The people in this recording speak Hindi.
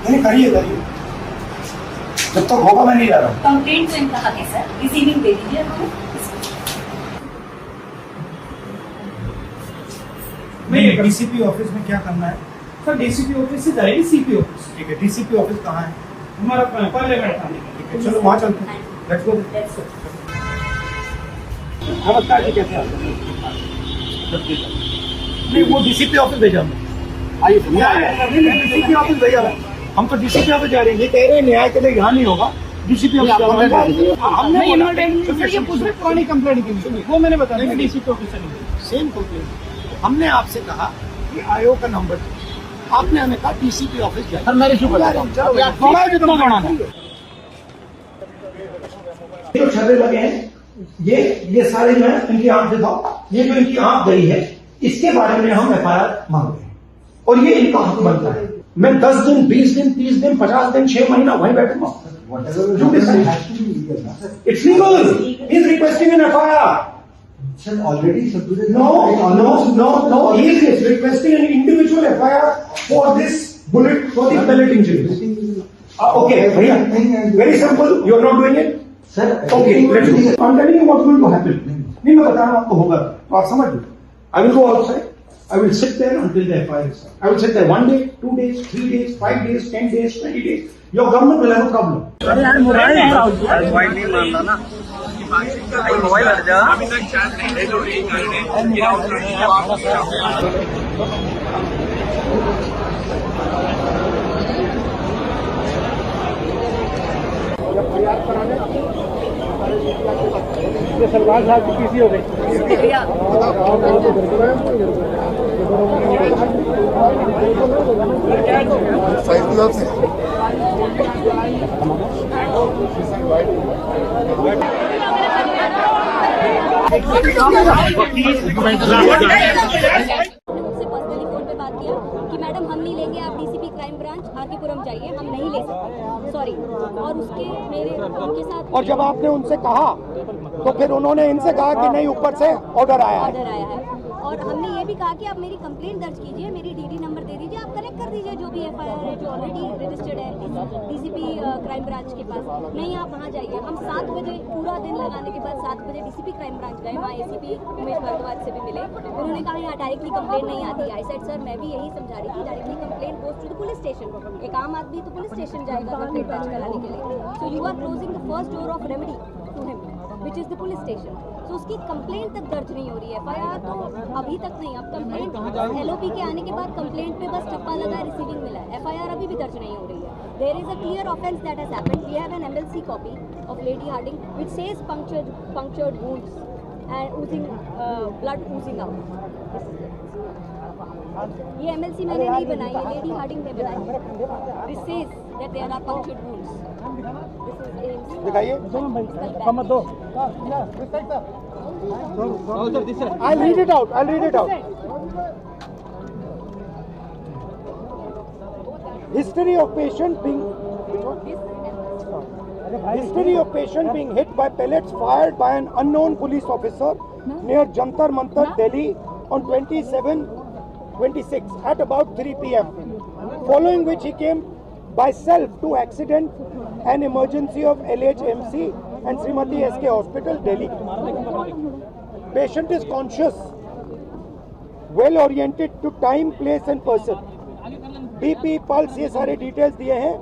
नहीं करिए करिए, जब तक होगा मैं नहीं जा रहा हूँ। कंप्लेंट तो इनका हक है सर, रिसीविंग दे दीजिए हमें। नहीं डीसीपी ऑफिस में क्या करना है? सर डीसीपी ऑफिस से जाएगी सीपी ऑफिस। ठीक है, डीसीपी ऑफिस कहाँ है? हमारा पार्लियामेंट थाने का। ठीक है, चलो वहाँ चलते हैं। Let's go. नमस्कार जी, कैसे आप? नहीं वो डीसीपी ऑफिस भेजा मैं। आइए डीसीपी ऑफिस भेजा मैं। हम तो डीसीपी ऑफिस जा रहे हैं, ये कह रहे हैं न्याय के लिए यहाँ नहीं होगा, डीसीपी ऑफिस हमने ये पुरानी कंप्लेंट की वो मैंने बताया डीसीपी ऑफिस से नहीं। सेम कंप्लेंट हमने आपसे कहा कि आयोग का नंबर दो, आपने हमें कहा डीसीपी ऑफिस जाए। सर मैं रिश्यू कर रहा हूँ, थोड़ा जितना बढ़ाना है। जो छर्रे लगे हैं ये सारे जो है इनकी आंख दिखाओ, ये जो इनकी आंख गई है इसके बारे में हम एफआईआर मांग रहे हैं और ये इनका हक बनता है। मैं 10 दिन 20 दिन 30 दिन 50 दिन 6 महीना वहीं बैठूंगा। It's legal, he is requesting an FIR. Sir, already submitted. No. He is requesting an individual FIR for this bullet, for the pellet injuries. Okay, bhaiya. Very simple. You are not doing it. Sir, Okay, let's go. I'm telling you what's going to happen. नहीं मैं बता रहा हूँ आपको होगा, तो आप समझ लो. I will go outside. I will sit there until the FIR is done. I will sit there 1 day, 2 days, 3 days, 5 days, 10 days, 20 days. Your government will have a problem. Mobile नहीं मानता ना, मोबाइल हट जा। सरकार साहब की पीसी हो गई। मुझसे पर्सनली फोन पे बात किया कि मैडम हम नहीं लेंगे, आप डीसीपी क्राइम ब्रांच आरकेपुरम जाइए, हम नहीं ले सकते, सॉरी। और उसके मेरे उनके साथ और जब आपने उनसे कहा तो फिर उन्होंने इनसे कहा कि नहीं ऊपर से ऑर्डर आया है। ऑर्डर आया है और हमने ये भी कहा कि आप मेरी कंप्लेंट दर्ज कीजिए, मेरी डीडी नंबर दे दीजिए, आप कनेक्ट कर दीजिए जो भी एफआईआर है जो ऑलरेडी रजिस्टर्ड है डीसीपी क्राइम ब्रांच के पास। नहीं आप वहाँ जाइए। हम 7 बजे पूरा दिन लगाने के बाद 7 बजे डीसीपी क्राइम ब्रांच गए, वहाँ एसीपी उमेश भारद्वाज से भी मिले। उन्होंने कहा यहाँ डायरेक्टली कंप्लेंट नहीं आती। आई सेड सर मैं भी यही समझा रही थी, directly complaint goes to the police station. एक आम आदमी तो पुलिस स्टेशन जाएगा कंप्लेंट दर्ज कराने के लिए। So you are closing the first door of remedy to him which is the police station. तो उसकी कंप्लेंट तक दर्ज नहीं हो रही है, एफआईआर तो अभी तक नहीं। अब कंप्लेंट एलओपी के आने के बाद कंप्लेंट पे बस ठप्पा लगा है, रिसीविंग मिला है, एफआईआर अभी भी दर्ज नहीं हो रही है। There is a clear offence that has happened. We have an MLC copy of Lady Hardinge which says punctured wounds and oozing blood oozing out. ये एमएलसी मैंने नहीं बनाई है, लेडी हार्डिंग ने बनाई है। This says that there are punctured wounds. दिखाइए। कम दो। I'll read it out. History of patient being hit by pellets fired by an unknown police officer near Jantar Mantar, Delhi on 27/26 at about 3 p.m. Following which he came by self to accident and emergency of LHMC and Srimati SK Hospital, Delhi. Patient is conscious, well oriented to time, place and person. BP, pulse ये सारे डिटेल्स दिए हैं।